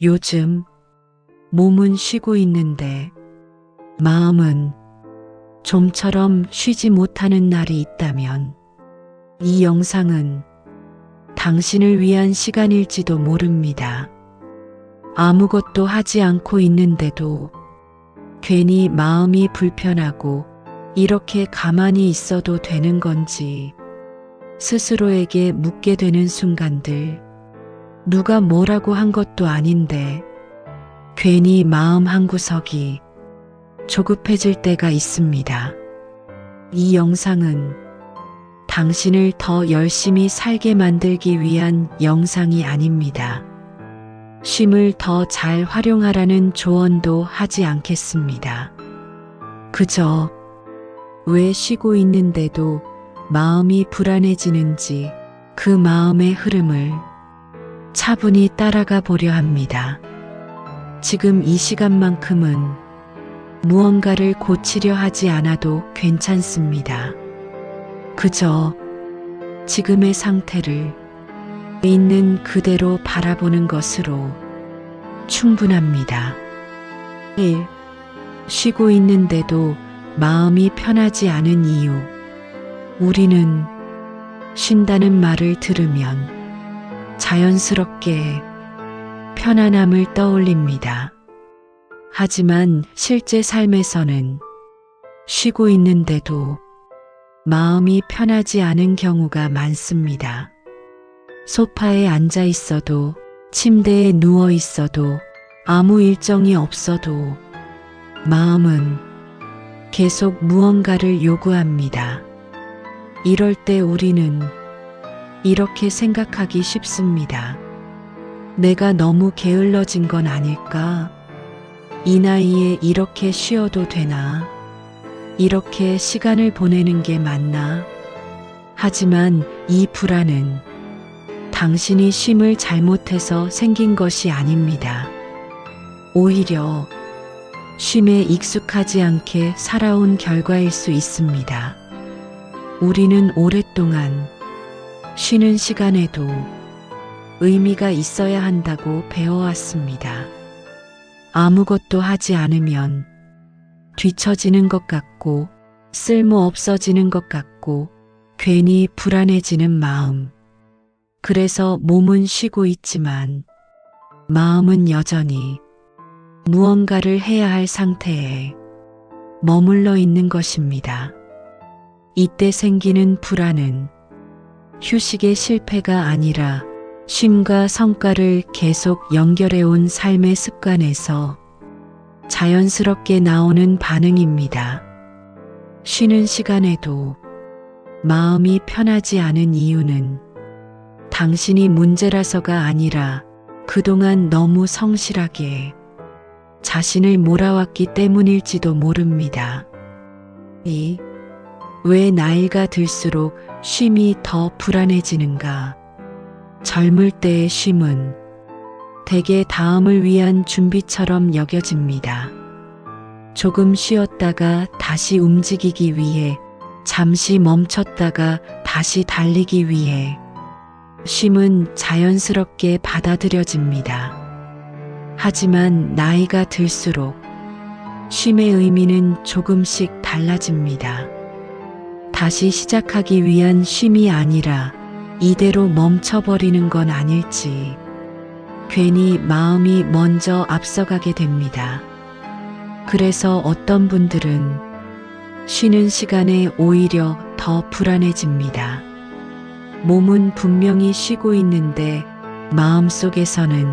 요즘 몸은 쉬고 있는데 마음은 좀처럼 쉬지 못하는 날이 있다면 이 영상은 당신을 위한 시간일지도 모릅니다. 아무것도 하지 않고 있는데도 괜히 마음이 불편하고 이렇게 가만히 있어도 되는 건지 스스로에게 묻게 되는 순간들, 누가 뭐라고 한 것도 아닌데 괜히 마음 한구석이 조급해질 때가 있습니다. 이 영상은 당신을 더 열심히 살게 만들기 위한 영상이 아닙니다. 쉼을 더 잘 활용하라는 조언도 하지 않겠습니다. 그저 왜 쉬고 있는데도 마음이 불안해지는지 그 마음의 흐름을 차분히 따라가 보려 합니다. 지금 이 시간만큼은 무언가를 고치려 하지 않아도 괜찮습니다. 그저 지금의 상태를 있는 그대로 바라보는 것으로 충분합니다. 1. 쉬고 있는데도 마음이 편하지 않은 이유. 우리는 쉰다는 말을 들으면 자연스럽게 편안함을 떠올립니다. 하지만 실제 삶에서는 쉬고 있는데도 마음이 편하지 않은 경우가 많습니다. 소파에 앉아 있어도, 침대에 누워 있어도, 아무 일정이 없어도 마음은 계속 무언가를 요구합니다. 이럴 때 우리는 이렇게 생각하기 쉽습니다. 내가 너무 게을러진 건 아닐까? 이 나이에 이렇게 쉬어도 되나? 이렇게 시간을 보내는 게 맞나? 하지만 이 불안은 당신이 쉼을 잘못해서 생긴 것이 아닙니다. 오히려 쉼에 익숙하지 않게 살아온 결과일 수 있습니다. 우리는 오랫동안 쉬는 시간에도 의미가 있어야 한다고 배워왔습니다. 아무것도 하지 않으면 뒤처지는 것 같고 쓸모 없어지는 것 같고 괜히 불안해지는 마음. 그래서 몸은 쉬고 있지만 마음은 여전히 무언가를 해야 할 상태에 머물러 있는 것입니다. 이때 생기는 불안은 휴식의 실패가 아니라 쉼과 성과를 계속 연결해온 삶의 습관에서 자연스럽게 나오는 반응입니다. 쉬는 시간에도 마음이 편하지 않은 이유는 당신이 문제라서가 아니라 그동안 너무 성실하게 자신을 몰아왔기 때문일지도 모릅니다. 왜 나이가 들수록 쉼이 더 불안해지는가? 젊을 때의 쉼은 대개 다음을 위한 준비처럼 여겨집니다. 조금 쉬었다가 다시 움직이기 위해, 잠시 멈췄다가 다시 달리기 위해 쉼은 자연스럽게 받아들여집니다. 하지만 나이가 들수록 쉼의 의미는 조금씩 달라집니다. 다시 시작하기 위한 쉼이 아니라 이대로 멈춰버리는 건 아닐지 괜히 마음이 먼저 앞서가게 됩니다. 그래서 어떤 분들은 쉬는 시간에 오히려 더 불안해집니다. 몸은 분명히 쉬고 있는데 마음속에서는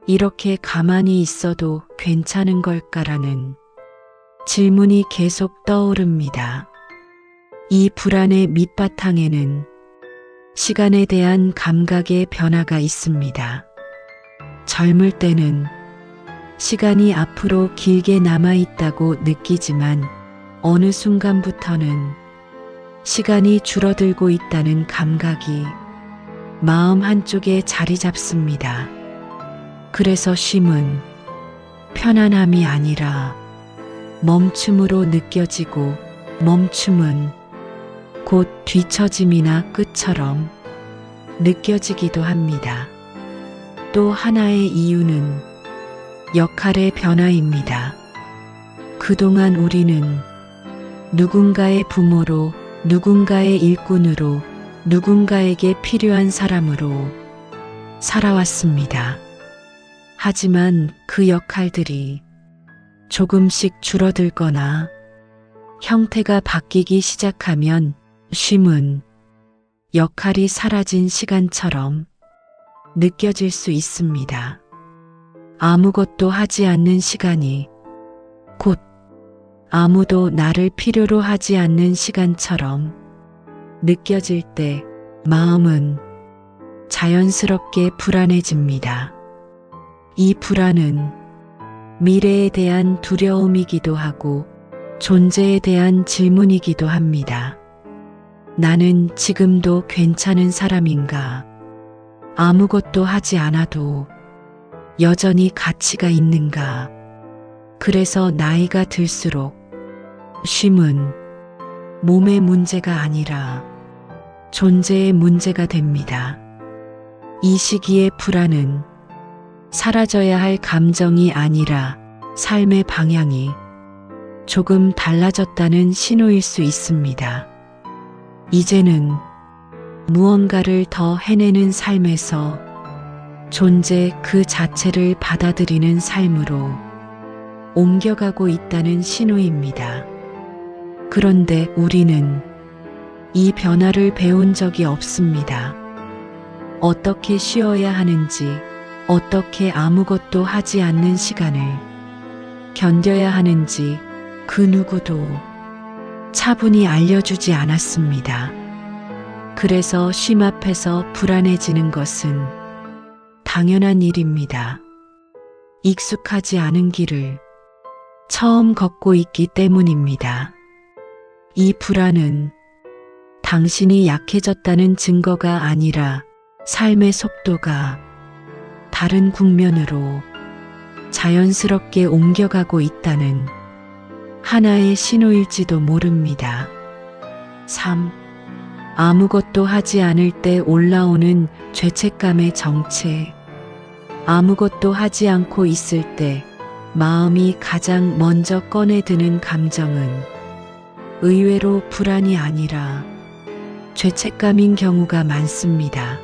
이렇게 가만히 있어도 괜찮은 걸까라는 질문이 계속 떠오릅니다. 이 불안의 밑바탕에는 시간에 대한 감각의 변화가 있습니다. 젊을 때는 시간이 앞으로 길게 남아있다고 느끼지만 어느 순간부터는 시간이 줄어들고 있다는 감각이 마음 한쪽에 자리 잡습니다. 그래서 쉼은 편안함이 아니라 멈춤으로 느껴지고, 멈춤은 곧 뒤처짐이나 끝처럼 느껴지기도 합니다. 또 하나의 이유는 역할의 변화입니다. 그동안 우리는 누군가의 부모로, 누군가의 일꾼으로, 누군가에게 필요한 사람으로 살아왔습니다. 하지만 그 역할들이 조금씩 줄어들거나 형태가 바뀌기 시작하면 쉼은 역할이 사라진 시간처럼 느껴질 수 있습니다. 아무것도 하지 않는 시간이 곧 아무도 나를 필요로 하지 않는 시간처럼 느껴질 때 마음은 자연스럽게 불안해집니다. 이 불안은 미래에 대한 두려움이기도 하고 존재에 대한 질문이기도 합니다. 나는 지금도 괜찮은 사람인가? 아무것도 하지 않아도 여전히 가치가 있는가? 그래서 나이가 들수록 쉼은 몸의 문제가 아니라 존재의 문제가 됩니다. 이 시기의 불안은 사라져야 할 감정이 아니라 삶의 방향이 조금 달라졌다는 신호일 수 있습니다. 이제는 무언가를 더 해내는 삶에서 존재 그 자체를 받아들이는 삶으로 옮겨가고 있다는 신호입니다. 그런데 우리는 이 변화를 배운 적이 없습니다. 어떻게 쉬어야 하는지, 어떻게 아무것도 하지 않는 시간을 견뎌야 하는지 그 누구도 차분히 알려주지 않았습니다. 그래서 쉼 앞에서 불안해지는 것은 당연한 일입니다. 익숙하지 않은 길을 처음 걷고 있기 때문입니다. 이 불안은 당신이 약해졌다는 증거가 아니라 삶의 속도가 다른 국면으로 자연스럽게 옮겨가고 있다는 하나의 신호일지도 모릅니다. 3. 아무것도 하지 않을 때 올라오는 죄책감의 정체. 아무것도 하지 않고 있을 때 마음이 가장 먼저 꺼내드는 감정은 의외로 불안이 아니라 죄책감인 경우가 많습니다.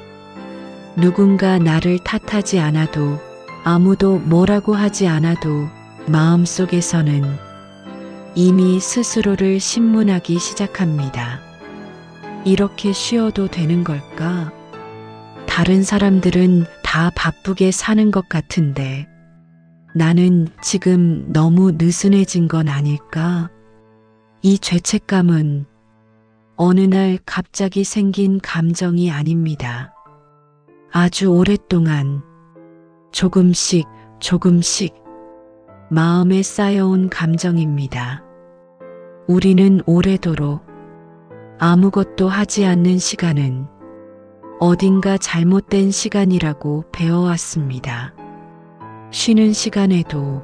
누군가 나를 탓하지 않아도, 아무도 뭐라고 하지 않아도 마음속에서는 이미 스스로를 신문하기 시작합니다. 이렇게 쉬어도 되는 걸까? 다른 사람들은 다 바쁘게 사는 것 같은데 나는 지금 너무 느슨해진 건 아닐까? 이 죄책감은 어느 날 갑자기 생긴 감정이 아닙니다. 아주 오랫동안 조금씩 마음에 쌓여온 감정입니다. 우리는 오래도록 아무것도 하지 않는 시간은 어딘가 잘못된 시간이라고 배워왔습니다. 쉬는 시간에도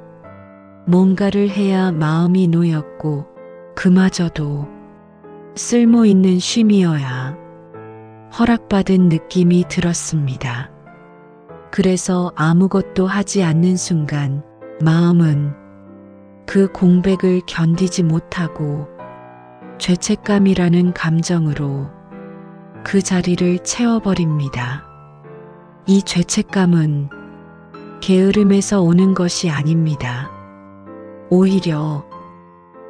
뭔가를 해야 마음이 놓였고 그마저도 쓸모 있는 쉼이어야 허락받은 느낌이 들었습니다. 그래서 아무것도 하지 않는 순간 마음은 그 공백을 견디지 못하고 죄책감이라는 감정으로 그 자리를 채워버립니다. 이 죄책감은 게으름에서 오는 것이 아닙니다. 오히려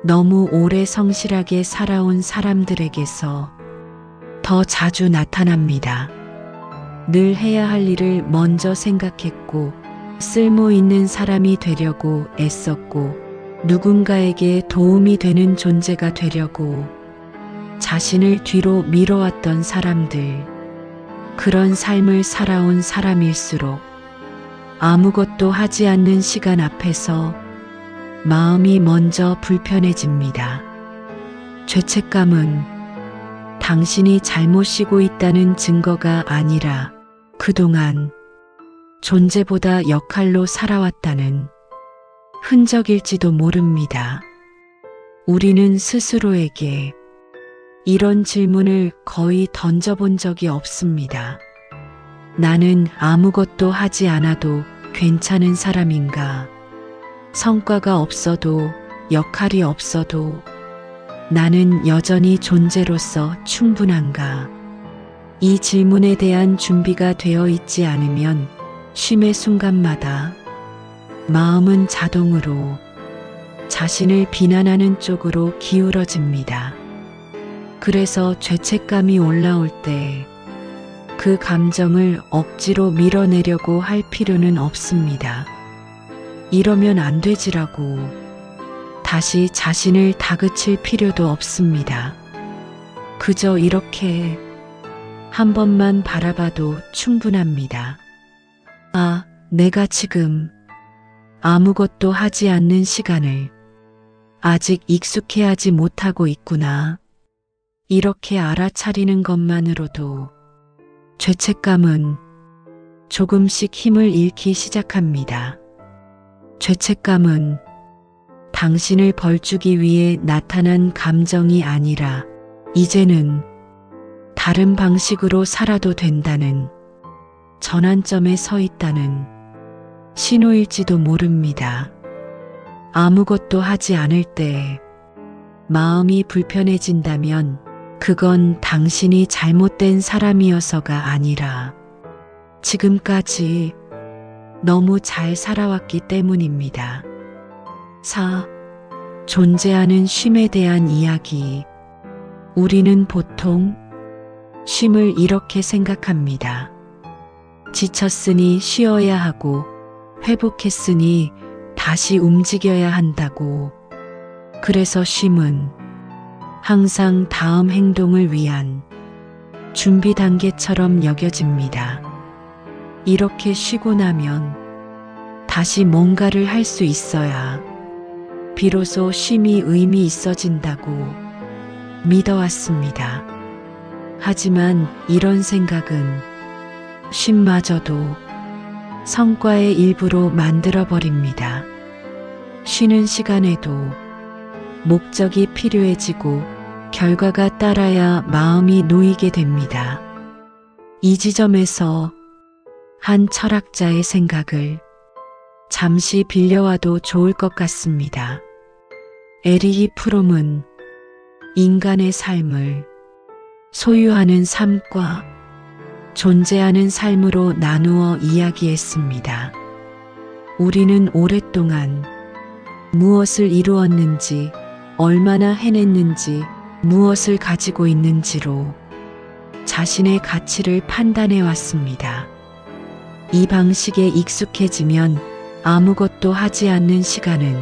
너무 오래 성실하게 살아온 사람들에게서 더 자주 나타납니다. 늘 해야 할 일을 먼저 생각했고 쓸모 있는 사람이 되려고 애썼고 누군가에게 도움이 되는 존재가 되려고 자신을 뒤로 밀어왔던 사람들, 그런 삶을 살아온 사람일수록 아무것도 하지 않는 시간 앞에서 마음이 먼저 불편해집니다. 죄책감은 당신이 잘못 쉬고 있다는 증거가 아니라 그동안 존재보다 역할로 살아왔다는 흔적일지도 모릅니다. 우리는 스스로에게 이런 질문을 거의 던져본 적이 없습니다. 나는 아무것도 하지 않아도 괜찮은 사람인가? 성과가 없어도 역할이 없어도 나는 여전히 존재로서 충분한가? 이 질문에 대한 준비가 되어 있지 않으면 쉼의 순간마다 마음은 자동으로 자신을 비난하는 쪽으로 기울어집니다. 그래서 죄책감이 올라올 때 그 감정을 억지로 밀어내려고 할 필요는 없습니다. 이러면 안 되지라고 다시 자신을 다그칠 필요도 없습니다. 그저 이렇게 한 번만 바라봐도 충분합니다. 아, 내가 지금 아무것도 하지 않는 시간을 아직 익숙해하지 못하고 있구나. 이렇게 알아차리는 것만으로도 죄책감은 조금씩 힘을 잃기 시작합니다. 죄책감은 당신을 벌주기 위해 나타난 감정이 아니라 이제는 다른 방식으로 살아도 된다는 전환점에 서 있다는 신호일지도 모릅니다. 아무것도 하지 않을 때 마음이 불편해진다면 그건 당신이 잘못된 사람이어서가 아니라 지금까지 너무 잘 살아왔기 때문입니다. 4. 존재하는 쉼에 대한 이야기. 우리는 보통 쉼을 이렇게 생각합니다. 지쳤으니 쉬어야 하고 회복했으니 다시 움직여야 한다고. 그래서 쉼은 항상 다음 행동을 위한 준비 단계처럼 여겨집니다. 이렇게 쉬고 나면 다시 뭔가를 할 수 있어야 비로소 쉼이 의미 있어진다고 믿어왔습니다. 하지만 이런 생각은 쉼마저도 성과의 일부로 만들어버립니다. 쉬는 시간에도 목적이 필요해지고 결과가 따라야 마음이 놓이게 됩니다. 이 지점에서 한 철학자의 생각을 잠시 빌려와도 좋을 것 같습니다. 에리히 프롬은 인간의 삶을 소유하는 삶과 존재하는 삶으로 나누어 이야기했습니다. 우리는 오랫동안 무엇을 이루었는지, 얼마나 해냈는지, 무엇을 가지고 있는지로 자신의 가치를 판단해 왔습니다. 이 방식에 익숙해지면 아무것도 하지 않는 시간은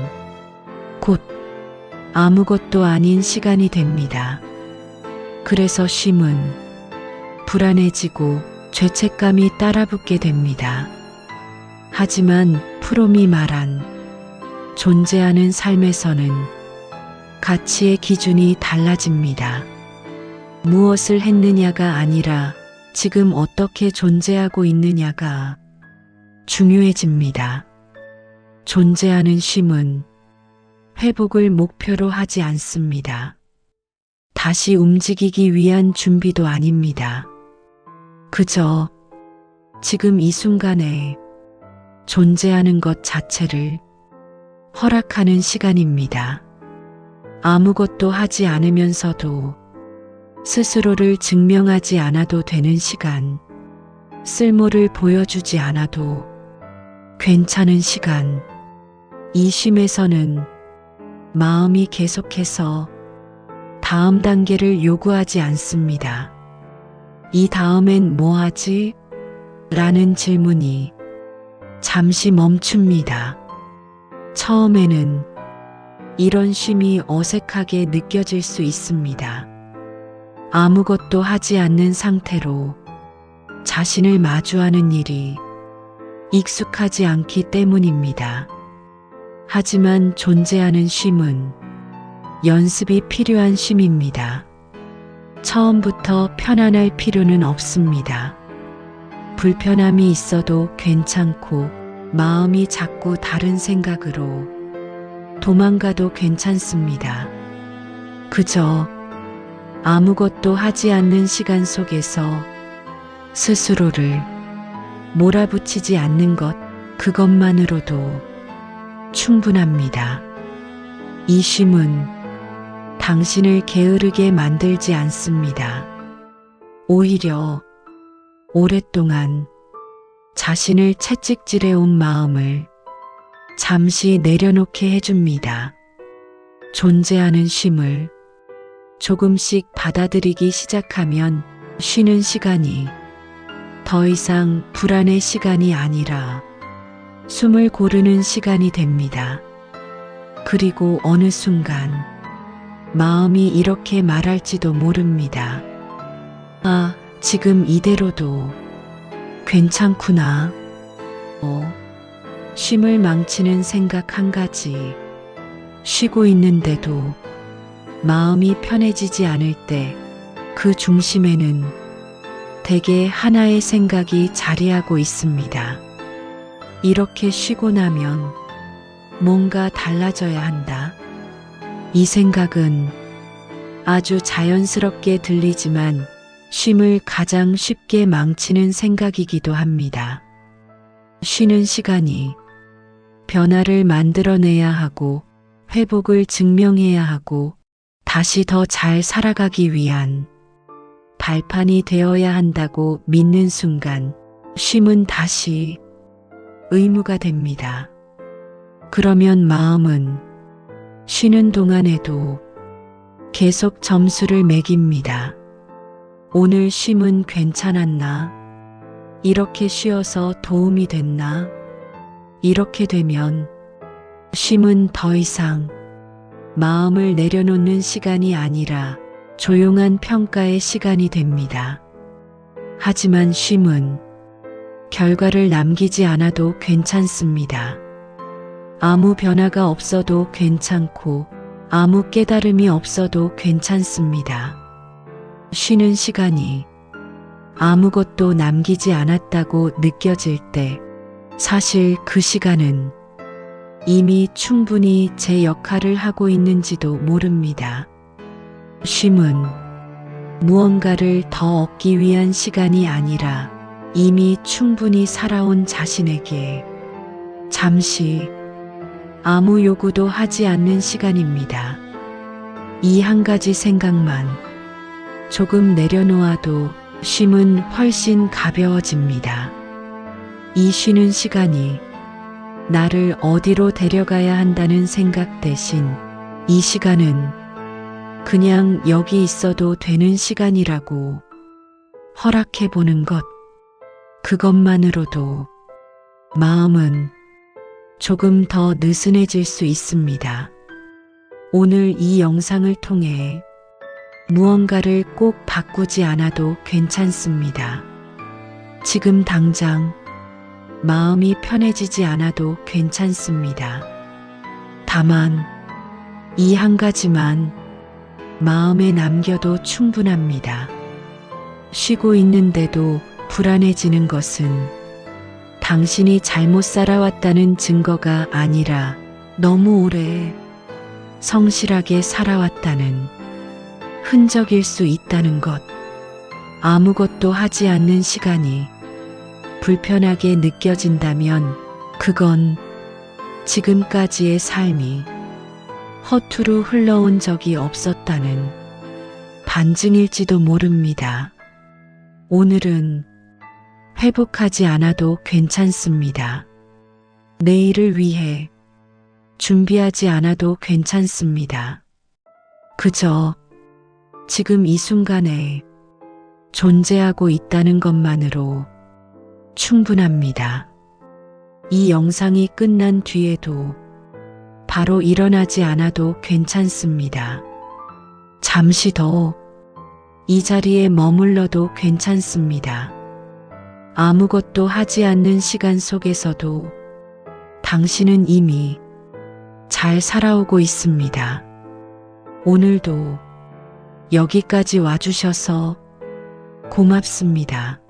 곧 아무것도 아닌 시간이 됩니다. 그래서 쉼은 불안해지고 죄책감이 따라붙게 됩니다. 하지만 프롬이 말한 존재하는 삶에서는 가치의 기준이 달라집니다. 무엇을 했느냐가 아니라 지금 어떻게 존재하고 있느냐가 중요해집니다. 존재하는 쉼은 회복을 목표로 하지 않습니다. 다시 움직이기 위한 준비도 아닙니다. 그저 지금 이 순간에 존재하는 것 자체를 허락하는 시간입니다. 아무것도 하지 않으면서도 스스로를 증명하지 않아도 되는 시간, 쓸모를 보여주지 않아도 괜찮은 시간. 이 쉼에서는 마음이 계속해서 다음 단계를 요구하지 않습니다. 이 다음엔 뭐 하지? 라는 질문이 잠시 멈춥니다. 처음에는 이런 쉼이 어색하게 느껴질 수 있습니다. 아무것도 하지 않는 상태로 자신을 마주하는 일이 익숙하지 않기 때문입니다. 하지만 존재하는 쉼은 연습이 필요한 쉼입니다. 처음부터 편안할 필요는 없습니다. 불편함이 있어도 괜찮고 마음이 자꾸 다른 생각으로 도망가도 괜찮습니다. 그저 아무것도 하지 않는 시간 속에서 스스로를 몰아붙이지 않는 것, 그것만으로도 충분합니다. 이 쉼은 당신을 게으르게 만들지 않습니다. 오히려 오랫동안 자신을 채찍질해온 마음을 잠시 내려놓게 해줍니다. 존재하는 쉼을 조금씩 받아들이기 시작하면 쉬는 시간이 더 이상 불안의 시간이 아니라 숨을 고르는 시간이 됩니다. 그리고 어느 순간 마음이 이렇게 말할지도 모릅니다. 아, 지금 이대로도 괜찮구나. 쉼을 망치는 생각 한 가지. 쉬고 있는데도 마음이 편해지지 않을 때 그 중심에는 대개 하나의 생각이 자리하고 있습니다. 이렇게 쉬고 나면 뭔가 달라져야 한다. 이 생각은 아주 자연스럽게 들리지만 쉼을 가장 쉽게 망치는 생각이기도 합니다. 쉬는 시간이 변화를 만들어내야 하고 회복을 증명해야 하고 다시 더 잘 살아가기 위한 발판이 되어야 한다고 믿는 순간 쉼은 다시 의무가 됩니다. 그러면 마음은 쉬는 동안에도 계속 점수를 매깁니다. 오늘 쉼은 괜찮았나? 이렇게 쉬어서 도움이 됐나? 이렇게 되면 쉼은 더 이상 마음을 내려놓는 시간이 아니라 조용한 평가의 시간이 됩니다. 하지만 쉼은 결과를 남기지 않아도 괜찮습니다. 아무 변화가 없어도 괜찮고 아무 깨달음이 없어도 괜찮습니다. 쉬는 시간이 아무것도 남기지 않았다고 느껴질 때 사실 그 시간은 이미 충분히 제 역할을 하고 있는지도 모릅니다. 쉼은 무언가를 더 얻기 위한 시간이 아니라 이미 충분히 살아온 자신에게 잠시 아무 요구도 하지 않는 시간입니다. 이 한 가지 생각만 조금 내려놓아도 쉼은 훨씬 가벼워집니다. 이 쉬는 시간이 나를 어디로 데려가야 한다는 생각 대신 이 시간은 그냥 여기 있어도 되는 시간이라고 허락해 보는 것, 그것만으로도 마음은 조금 더 느슨해질 수 있습니다. 오늘 이 영상을 통해 무언가를 꼭 바꾸지 않아도 괜찮습니다. 지금 당장 마음이 편해지지 않아도 괜찮습니다. 다만 이 한 가지만 마음에 남겨도 충분합니다. 쉬고 있는데도 불안해지는 것은 당신이 잘못 살아왔다는 증거가 아니라 너무 오래 성실하게 살아왔다는 흔적일 수 있다는 것. 아무것도 하지 않는 시간이 불편하게 느껴진다면 그건 지금까지의 삶이 허투루 흘러온 적이 없었다는 반증일지도 모릅니다. 오늘은 회복하지 않아도 괜찮습니다. 내일을 위해 준비하지 않아도 괜찮습니다. 그저 지금 이 순간에 존재하고 있다는 것만으로 충분합니다. 이 영상이 끝난 뒤에도 바로 일어나지 않아도 괜찮습니다. 잠시 더 이 자리에 머물러도 괜찮습니다. 아무것도 하지 않는 시간 속에서도 당신은 이미 잘 살아오고 있습니다. 오늘도 여기까지 와주셔서 고맙습니다.